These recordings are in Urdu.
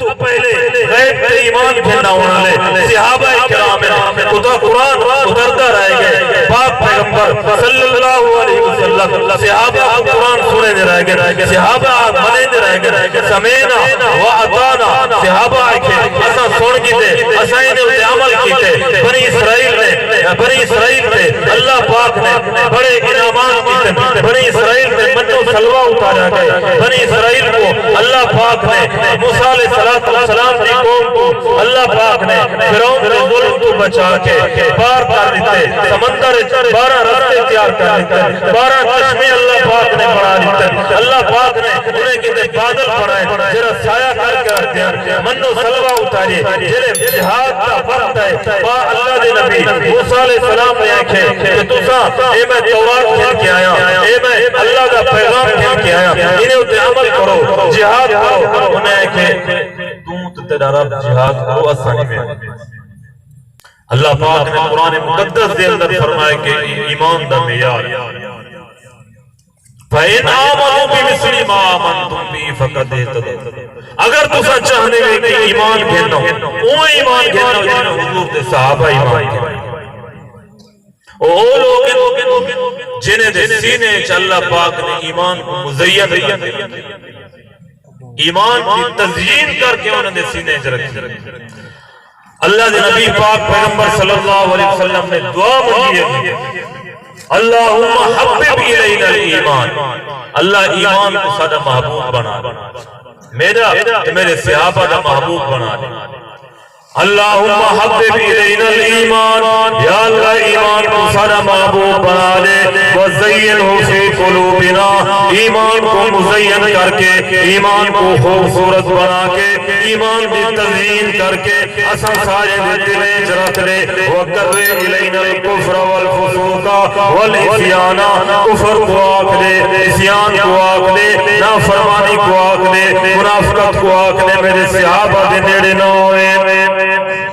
تو پہلے غیب تے ایمان بھینا ہونا لے صحابہ کرام خدا قرآن اترتا رہ گئے پاک پیغمبر صلی اللہ علیہ وسلم صحابہ قرآن سنے دے رہ گئے صحابہ منے دے رہ گئے سمینا و عطانا صحابہ کے اسا سن کی دے اسا انہیں عمل کی دے بنی اسرائیل نے اللہ پاک نے بڑے انعامات کی دے بنی اسرائیل نے منو سلوہ اتارا گئے بنی اسرائیل کو اللہ پاک نے موسیٰ علیہ السلام کی قوم کو اللہ پاک نے فرعون کے ظلم کو بچا کے پار کر دیتے سمندر 12 راستے تیار کر دیتے 12 چشمے اللہ پاک نے بنا دیتے اللہ پاک نے انہیں کہتے بادل بنائے جرا سایہ کر کے رکھتے ہیں منو سلوہ اتارے جرے جہاد کا فرق ہے اللہ دے نبی موسیٰ علیہ السلام نے آنکھیں کہ تُسا اے میں تورات کھین کے آیا اے میں اللہ کا پیغام کھین کے آیا انہیں اتنے عمل کرو جہاد کرو انہیں آنکھیں تو تیرا رب جہاد کرو آسانی میں اللہ پاک نے قرآن مقدس دے اندر فرمائے کہ ایمان دا معیار فَإِنْ آمَنُوا بِمِثْلِ مَا آمَنْتُمْ بِهِ فَقَدْ اهْتَدَوْا اگر تسا چاہنے میں کہ ایمان گھنو وہ ایمان گھنو جنہوں حضور دے صحابہ ایمان گھنو او لوگ جنہیں دے سینے چا اللہ پاک نے ایمان کو مزین ایمان کی تزیین کر کے انہوں نے سینے رکھی اللہ دے نبی پاک پیغمبر صلی اللہ علیہ وسلم نے دعا مانگی ہے اللہم حبب الینا الایمان اللہ ایمان کو سادہ محبوب بنا میرا میرے صحابہ دا محبوب بنا اللہم حبب الینا الایمان یا اللہ ایمان کو سادہ محبوب بنا دے وزینہ فی قلوبنا ایمان کو مزین کر کے ایمان کو خوبصورت بنا کے ایمان بھی تزیین کر کے اسا سارے دلیں رکھ دے وکر الینا الکفر والفسوق والعصیان کفر کو آکھ دے عصیان کو آکھ دے نافرمانی کو آکھ دے منافقت کو آکھ دے میرے صحابہ دے نیڑے نہ ہوئے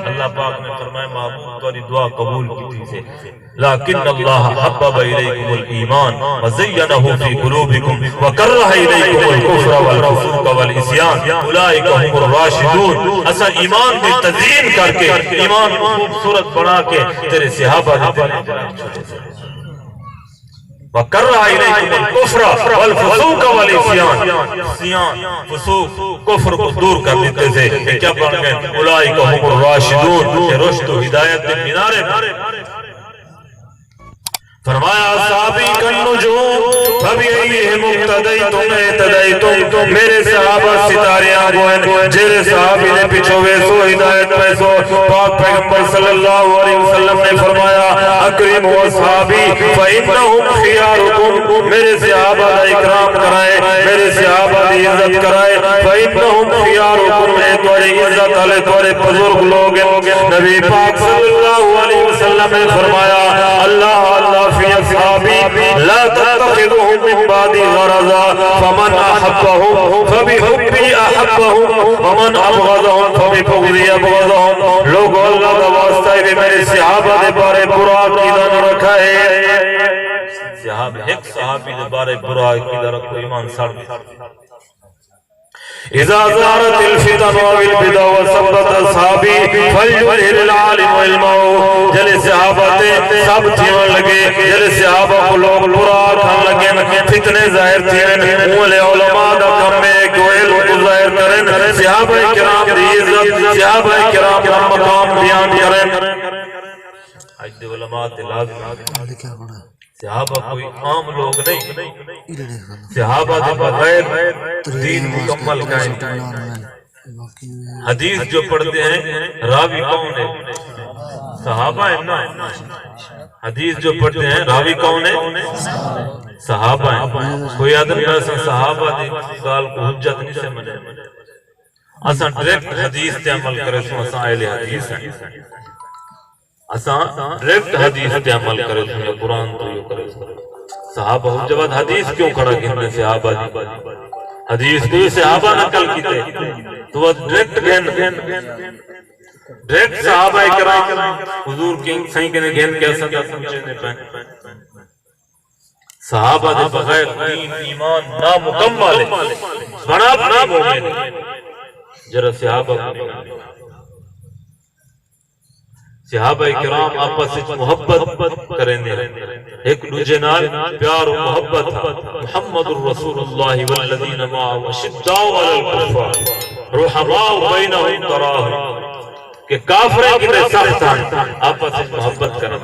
اللہ پاک نے فرمائے محبوب تاری دعا قبول کی تھی لیکن اللہ حبب الیکم الایمان وزینہ فی قلوبکم وکرہ الیکم الکفر والفسوق والعصیان اولئک هم الراشدون اسا ایمان بھی تزیین کر کے ایمان کو خوبصورت بنا کے تیرے صحابہ نے وَقَرَّ إِلَيْكُمُ الْكُفْرَ وَالْفُسُوقَ وَالْعِصْيَانَ عصیان فسوق کفر کو دور کر دیتے تھے کہ کیا پڑھ گئے اولئک هم الراشدون کہ رشد و ہدایت کے کنارے فرمایا صحابی النجوم فبأيهم اقتديتم اهتديتم میرے صحابہ ستارے آگوئن جیرے صحابی نے پچھوے سو ہدایت میں سو پاک پیغمبر صلی اللہ علیہ وسلم نے فرمایا اکرم و صحابی فإنہم خیارکم میرے صحابہ نے اکرام کرائے میرے صحابہ نے عزت کرائے فإنہم خیارکم اے توڑی عزت علی توڑے بزرگ لوگ نبی پاک صلی اللہ علیہ وسلم نے فرمایا اللہ في أصحابي لا تتخذهم من بعدي غرضا فمن أحبهم فبحبي أحبهم ومن أبغضهم فببغضي أبغضهم لوگ اللہ کا واسطہ ہے میرے صحابہ دے بارے برا عقیدہ نہ رکھا ہے ایک صحابی دے بارے برا عقیدہ رکھو ایمان سڑ اذا ظهرت الفتن والبدع وثبت اصحابی فليجهل العالم علمه جلے صحابہ تے سب تھیون لگے جلے صحابہ کو لوگ برا کھان لگے فتنے ظاہر تھین اولے علماء دا کم میں کو علم کو ظاہر کریں صحابہ کرام دی عزت صحابہ کرام کا مقام بیان کریں اجد علماء لازم صحابہ کوئی عام لوگ نہیں صحابہ دے بغیر دین مکمل قائم حدیث جو پڑھتے ہیں راوی کون ہے صحابہ ہیں نا حدیث جو پڑھتے ہیں راوی کون ہے صحابہ ہیں کوئی آدم ایسا صحابہ دے گال کو حجت نہیں سے منے اساں ڈائریکٹ حدیث تے عمل کرے سو اساں اہل حدیث ہیں اساں ڈائریکٹ حدیث تے عمل کرے سو قرآن تو یہ کرے صحابہ جب حدیث کیوں کھڑا کہنے صحابہ دی حدیث کو صحابہ نقل کیتے تو وہ ڈائریکٹ ڈائریکٹ صحابہ کرام حضور کی صحیح کہنے گھن کیسا تھا سمجھنے پہ صحابہ دے بغیر دین ایمان نامکمل ہے بنا مومن جرا صحابہ کرام آپس وچ محبت کریں دے ایک دوجے نال پیار و محبت محمد رسول اللہ والذین معه اشداء علی الکفار رحماء بینہم تراہم کہ کافریں کتنے سخت ہیں آپس وچ محبت کریں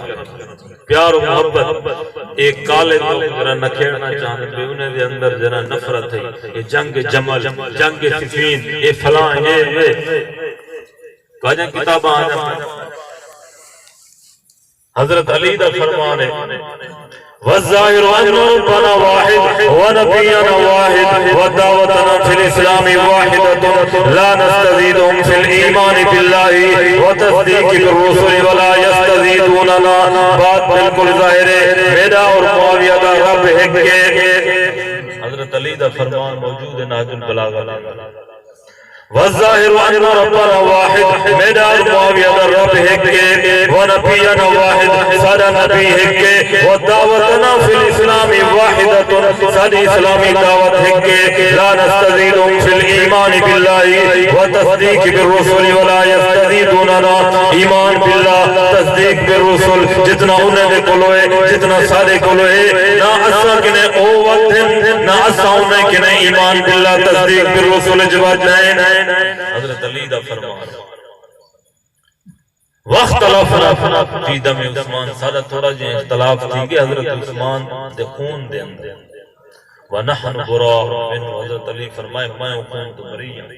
پیار و محبت ایک کالے تو ذرا نکھیڑنا چاہتے ہیں انہیں دے اندر ذرا نفرت ہے یہ جنگ جمل جنگ صفین یہ فلاں یہ کہاں کتاباں آجا حضرت علی دا فرمان ہے والظاہر ان ربنا واحد ونبینا واحد ودعوتنا فی الاسلام واحدۃ لا نستزیدهم فی الایمان باللہ وتصدیق بالرسل ولا یستزیدوننا بات بالکل ظاہر ہے میرا اور معاویہ دا رب ایک ہے حضرت علی دا فرمان موجود ہے نہج البلاغہ والظاہر ان ربنا واحد میرا اور معاویہ دا رب ایک ہے ونبینا واحد سارا نبی ایک ہے ودعوتنا فی الاسلام واحدۃ ساری اسلامی دعوت ایک ہے لا نستزیدهم فی الایمان باللہ وتصدیق بالرسل ولا یستزیدوننا ایمان باللہ تصدیق بالرسل جتنا انہیں دے کلوئے جتنا سارے کلوئے نہ اسا کنے او وقت نہ اسا انہیں کنے ایمان باللہ تصدیق بالرسل جواب جائیں حضرت علی دا فرمان واختلافنا فی دم عثمان سارا تھوڑا جو اختلاف تھی کہ حضرت عثمان دے خون دے اندر ونحن براء منه حضرت علی فرمائے میں خون تو بری ہوں